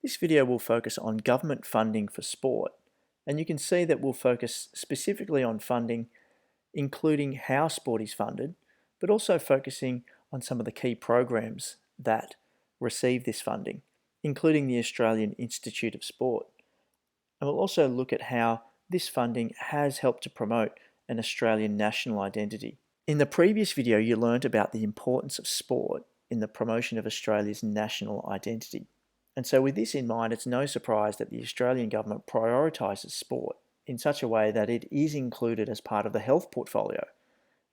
This video will focus on government funding for sport, and you can see that we'll focus specifically on funding, including how sport is funded, but also focusing on some of the key programs that receive this funding, including the Australian Institute of Sport. And we'll also look at how this funding has helped to promote an Australian national identity. In the previous video, you learnt about the importance of sport in the promotion of Australia's national identity. And so with this in mind, it's no surprise that the Australian government prioritises sport in such a way that it is included as part of the health portfolio.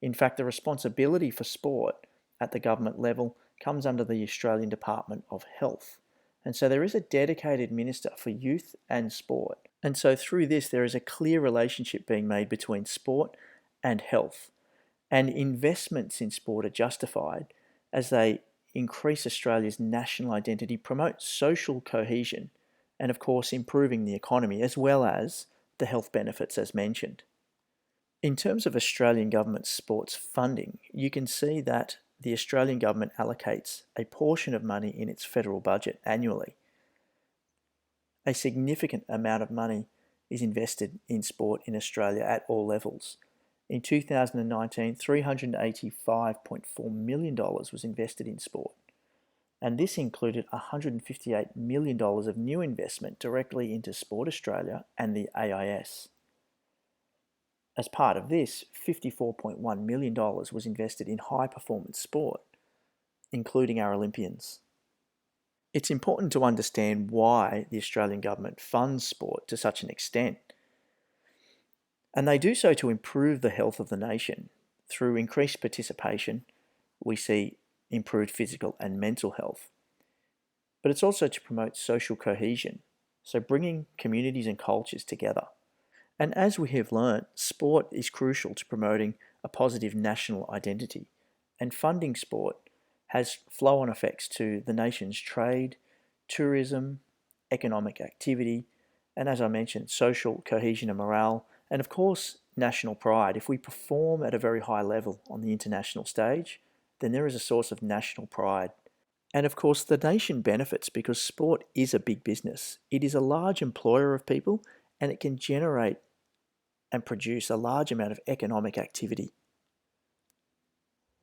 In fact, the responsibility for sport at the government level comes under the Australian Department of Health. And so there is a dedicated Minister for Youth and Sport. And so through this, there is a clear relationship being made between sport and health. And investments in sport are justified as they increase Australia's national identity, promote social cohesion, and of course improving the economy as well as the health benefits as mentioned. In terms of Australian government sports funding, you can see that the Australian government allocates a portion of money in its federal budget annually. A significant amount of money is invested in sport in Australia at all levels. In 2019, $385.4 million was invested in sport, and this included $158 million of new investment directly into Sport Australia and the AIS. As part of this, $54.1 million was invested in high-performance sport, including our Olympians. It's important to understand why the Australian government funds sport to such an extent. And they do so to improve the health of the nation. Through increased participation, we see improved physical and mental health. But it's also to promote social cohesion, so bringing communities and cultures together. And as we have learnt, sport is crucial to promoting a positive national identity, and funding sport has flow-on effects to the nation's trade, tourism, economic activity, and as I mentioned, social cohesion and morale, and of course, national pride. If we perform at a very high level on the international stage, then there is a source of national pride. And of course, the nation benefits because sport is a big business. It is a large employer of people, and it can generate and produce a large amount of economic activity.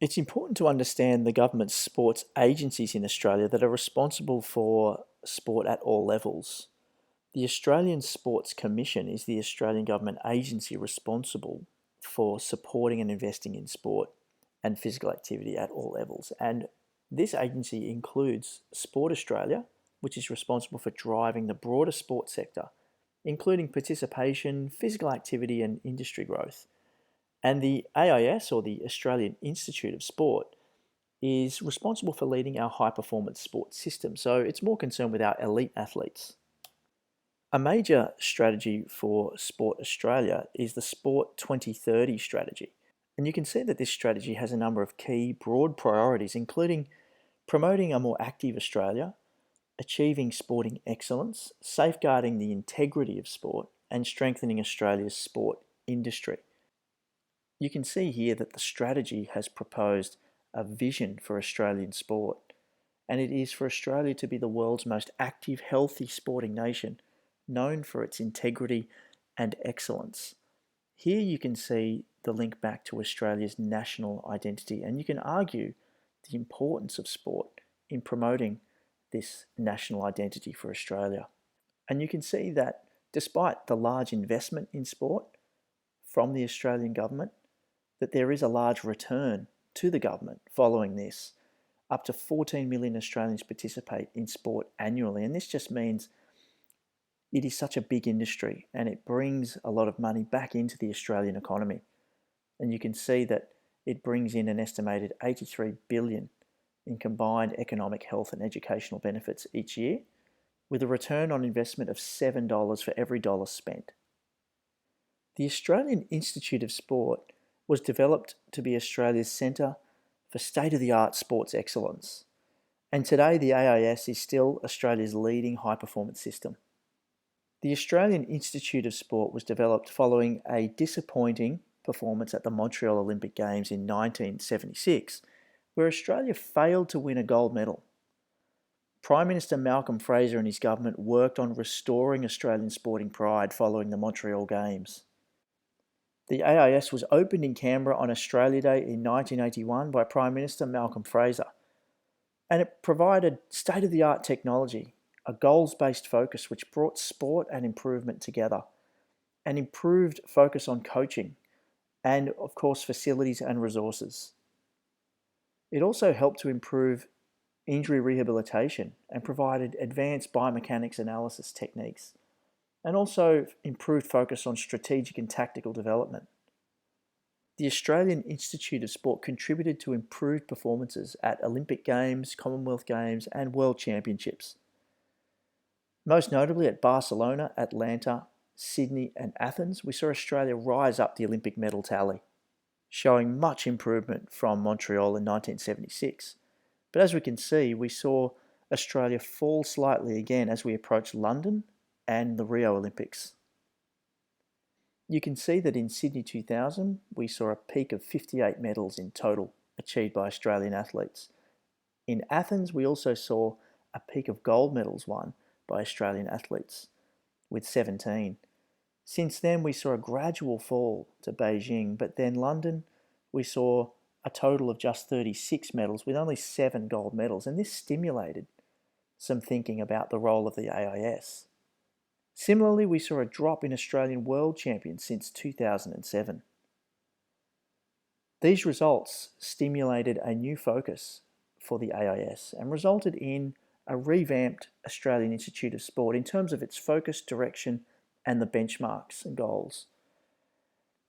It's important to understand the government's sports agencies in Australia that are responsible for sport at all levels. The Australian Sports Commission is the Australian government agency responsible for supporting and investing in sport and physical activity at all levels. And this agency includes Sport Australia, which is responsible for driving the broader sport sector, including participation, physical activity and industry growth. And the AIS, or the Australian Institute of Sport, is responsible for leading our high-performance sports system. So it's more concerned with our elite athletes. A major strategy for Sport Australia is the Sport 2030 strategy. And you can see that this strategy has a number of key broad priorities, including promoting a more active Australia, achieving sporting excellence, safeguarding the integrity of sport, and strengthening Australia's sport industry. You can see here that the strategy has proposed a vision for Australian sport, and it is for Australia to be the world's most active, healthy sporting nation, known for its integrity and excellence. Here you can see the link back to Australia's national identity, and you can argue the importance of sport in promoting this national identity for Australia. And you can see that despite the large investment in sport from the Australian government, that there is a large return to the government following this. Up to 14 million Australians participate in sport annually, and this just means it is such a big industry and it brings a lot of money back into the Australian economy. And you can see that it brings in an estimated 83 billion in combined economic, health and educational benefits each year, with a return on investment of $7 for every dollar spent. The Australian Institute of Sport was developed to be Australia's centre for state-of-the-art sports excellence. And today the AIS is still Australia's leading high-performance system. The Australian Institute of Sport was developed following a disappointing performance at the Montreal Olympic Games in 1976, where Australia failed to win a gold medal. Prime Minister Malcolm Fraser and his government worked on restoring Australian sporting pride following the Montreal Games. The AIS was opened in Canberra on Australia Day in 1981 by Prime Minister Malcolm Fraser, and it provided state-of-the-art technology, a goals-based focus which brought sport and improvement together, an improved focus on coaching, and of course facilities and resources. It also helped to improve injury rehabilitation and provided advanced biomechanics analysis techniques, and also improved focus on strategic and tactical development. The Australian Institute of Sport contributed to improved performances at Olympic Games, Commonwealth Games, and World Championships. Most notably at Barcelona, Atlanta, Sydney, and Athens, we saw Australia rise up the Olympic medal tally, showing much improvement from Montreal in 1976. But as we can see, we saw Australia fall slightly again as we approached London and the Rio Olympics. You can see that in Sydney 2000, we saw a peak of 58 medals in total achieved by Australian athletes. In Athens, we also saw a peak of gold medals won by Australian athletes, with 17. Since then, we saw a gradual fall to Beijing, but then London, we saw a total of just 36 medals with only 7 gold medals, and this stimulated some thinking about the role of the AIS. Similarly, we saw a drop in Australian world champions since 2007. These results stimulated a new focus for the AIS and resulted in a revamped Australian Institute of Sport in terms of its focus, direction, and the benchmarks and goals.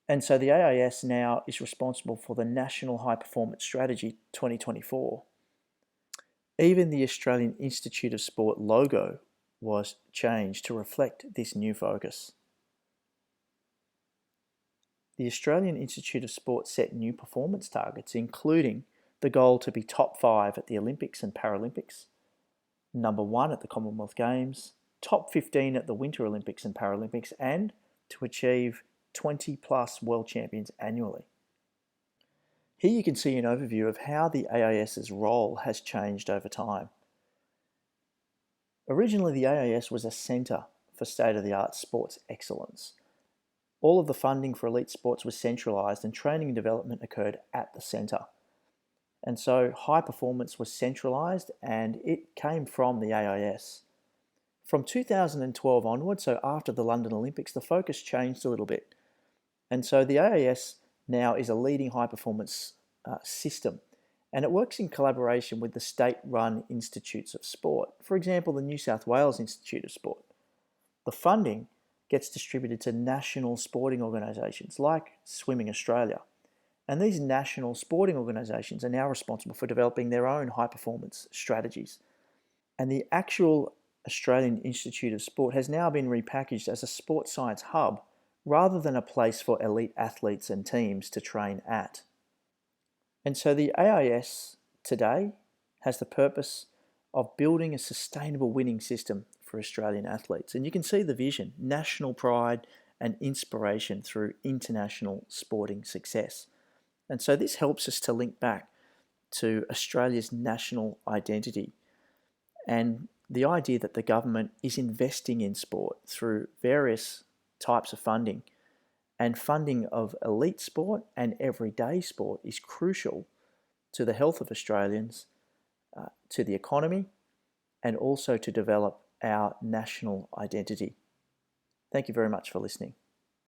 And so the AIS now is responsible for the National High Performance Strategy 2024. Even the Australian Institute of Sport logo was changed to reflect this new focus. The Australian Institute of Sport set new performance targets, including the goal to be top 5 at the Olympics and Paralympics, number 1 at the Commonwealth Games, top 15 at the Winter Olympics and Paralympics, and to achieve 20 plus world champions annually. Here you can see an overview of how the AIS's role has changed over time. Originally, the AIS was a centre for state-of-the-art sports excellence. All of the funding for elite sports was centralised and training and development occurred at the centre. And so high performance was centralised and it came from the AIS. From 2012 onwards, so after the London Olympics, the focus changed a little bit. And so the AIS now is a leading high performance system, and it works in collaboration with the state-run institutes of sport. For example, the New South Wales Institute of Sport. The funding gets distributed to national sporting organisations like Swimming Australia. And these national sporting organisations are now responsible for developing their own high-performance strategies. And the actual Australian Institute of Sport has now been repackaged as a sports science hub rather than a place for elite athletes and teams to train at. And so the AIS today has the purpose of building a sustainable winning system for Australian athletes. And you can see the vision, national pride and inspiration through international sporting success. And so this helps us to link back to Australia's national identity and the idea that the government is investing in sport through various types of funding, and funding of elite sport and everyday sport is crucial to the health of Australians, to the economy, and also to develop our national identity. Thank you very much for listening.